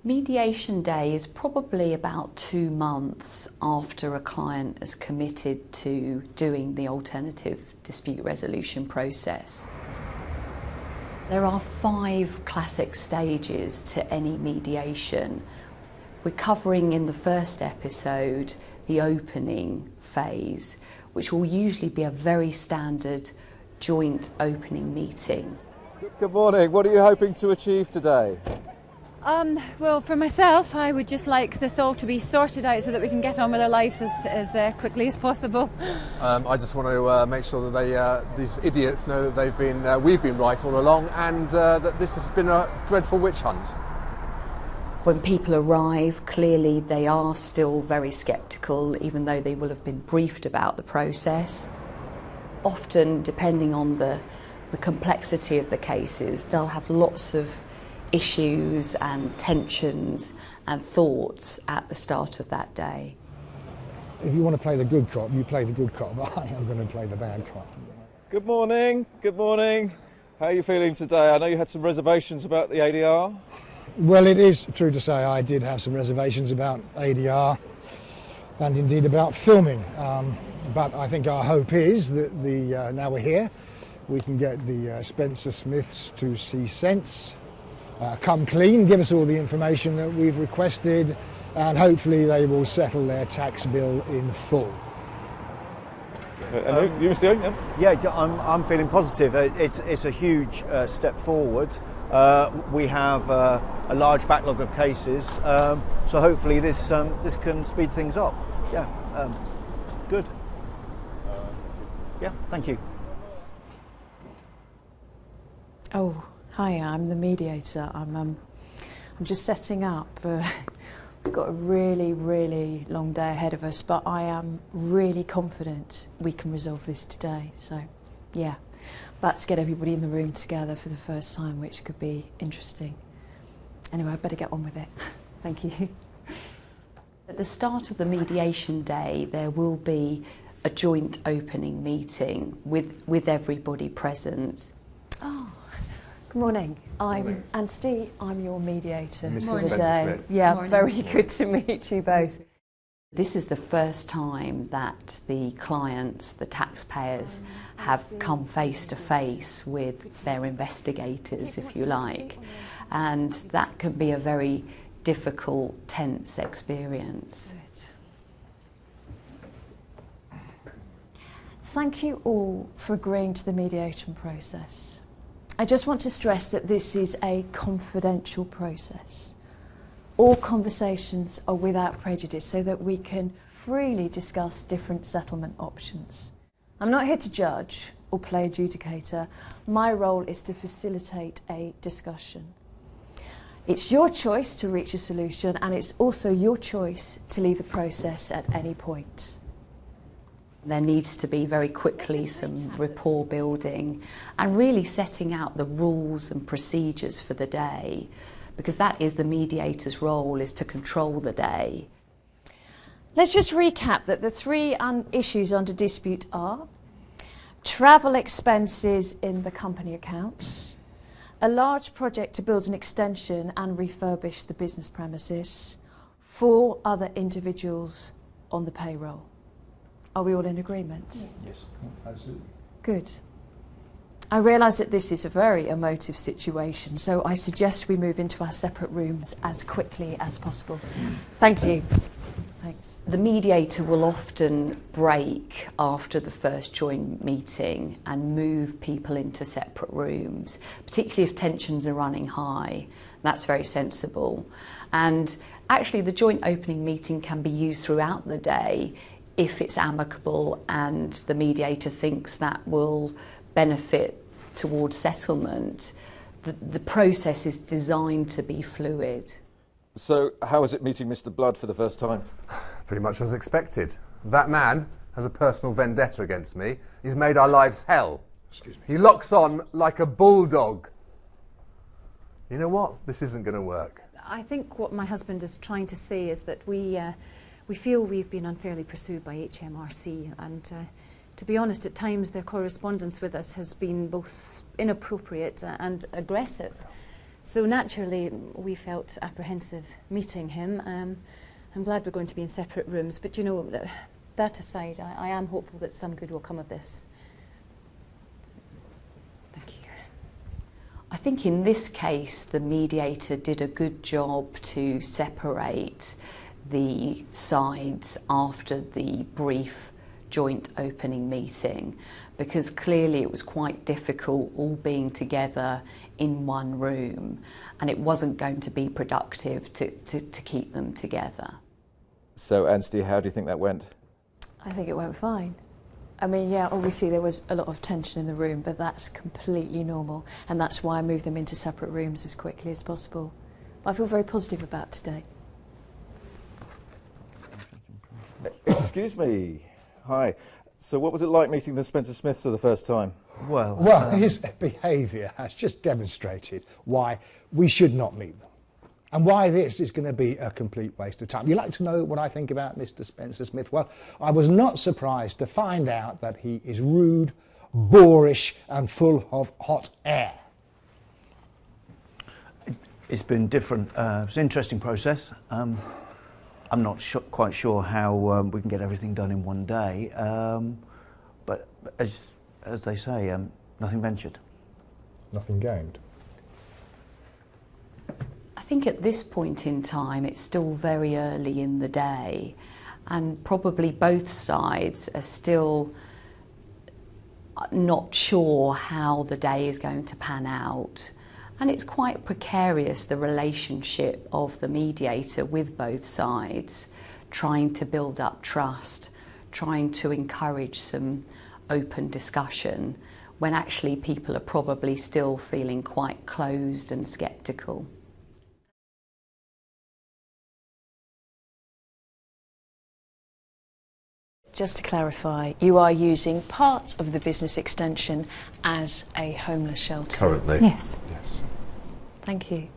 Mediation day is probably about 2 months after a client has committed to doing the alternative dispute resolution process. There are 5 classic stages to any mediation. We're covering in the first episode the opening phase, which will usually be a very standard joint opening meeting. Good morning. What are you hoping to achieve today? Well, for myself, I would just like this all to be sorted out so that we can get on with our lives as quickly as possible. I just want to make sure that these idiots know that we've been right all along, and that this has been a dreadful witch hunt. When people arrive, clearly they are still very sceptical, even though they will have been briefed about the process. Often, depending on the complexity of the cases, they'll have lots of issues and tensions and thoughts at the start of that day. If you want to play the good cop, you play the good cop. I am going to play the bad cop. Good morning. Good morning. How are you feeling today? I know you had some reservations about the ADR. Well, it is true to say I did have some reservations about ADR and indeed about filming. But I think our hope is that now we're here, we can get the Spencer Smiths to see sense, come clean, give us all the information that we've requested, and hopefully they will settle their tax bill in full. And you, Mr. Young? Yeah, I'm feeling positive. It's a huge step forward. We have a large backlog of cases, so hopefully this can speed things up. Yeah, good. Yeah, thank you. Oh, hi, I'm the mediator. I'm just setting up. We've got a really, really long day ahead of us, but I am really confident we can resolve this today. So, yeah, about to get everybody in the room together for the first time, which could be interesting. Anyway, I better get on with it. Thank you. At the start of the mediation day, there will be a joint opening meeting with everybody present. Oh, good morning. I'm Anstey. I'm your mediator Mr. today. Smith. Yeah, Morning. very good to meet you both. This is the first time that the clients, the taxpayers, have come face to face with their investigators, if you like, and that can be a very difficult, tense experience. Thank you all for agreeing to the mediation process. I just want to stress that this is a confidential process. All conversations are without prejudice so that we can freely discuss different settlement options. I'm not here to judge or play adjudicator. My role is to facilitate a discussion. It's your choice to reach a solution, and it's also your choice to leave the process at any point. There needs to be very quickly some rapport building and really setting out the rules and procedures for the day, because that is the mediator's role, is to control the day. Let's just recap that the 3 issues under dispute are travel expenses in the company accounts, a large project to build an extension and refurbish the business premises, 4 other individuals on the payroll. Are we all in agreement? Yes, Absolutely. Good. I realise that this is a very emotive situation, so I suggest we move into our separate rooms as quickly as possible. Thank you. Thanks. The mediator will often break after the first joint meeting and move people into separate rooms, particularly if tensions are running high. That's very sensible. And actually the joint opening meeting can be used throughout the day if it's amicable and the mediator thinks that will benefit towards settlement. The process is designed to be fluid. So, how was it meeting Mr. Blood for the first time? Pretty much as expected. That man has a personal vendetta against me. He's made our lives hell. Excuse me. He locks on like a bulldog. You know what? This isn't going to work. I think what my husband is trying to say is that we feel we've been unfairly pursued by HMRC, and to be honest, at times their correspondence with us has been both inappropriate and aggressive. So naturally, we felt apprehensive meeting him. I'm glad we're going to be in separate rooms, but you know, that aside, I am hopeful that some good will come of this. Thank you. I think in this case, the mediator did a good job to separate the sides after the brief joint opening meeting, because clearly it was quite difficult all being together in one room, and it wasn't going to be productive to keep them together. So, Anstey, how do you think that went? I think it went fine. I mean, yeah, obviously there was a lot of tension in the room, but that's completely normal, and that's why I moved them into separate rooms as quickly as possible. But I feel very positive about today. Excuse me. Hi. So what was it like meeting the Spencer Smiths for the first time? Well, his behaviour has just demonstrated why we should not meet them, and why this is going to be a complete waste of time. You'd like to know what I think about Mr. Spencer Smith? Well, I was not surprised to find out that he is rude, boorish and full of hot air. It's been different. It's an interesting process. I'm not quite sure how we can get everything done in one day, but as they say, nothing ventured. Nothing gained. I think at this point in time it's still very early in the day, and probably both sides are still not sure how the day is going to pan out. And it's quite precarious, the relationship of the mediator with both sides, trying to build up trust, trying to encourage some open discussion, when actually people are probably still feeling quite closed and sceptical. Just to clarify, you are using part of the business extension as a homeless shelter? Currently. Yes. Yes. Thank you.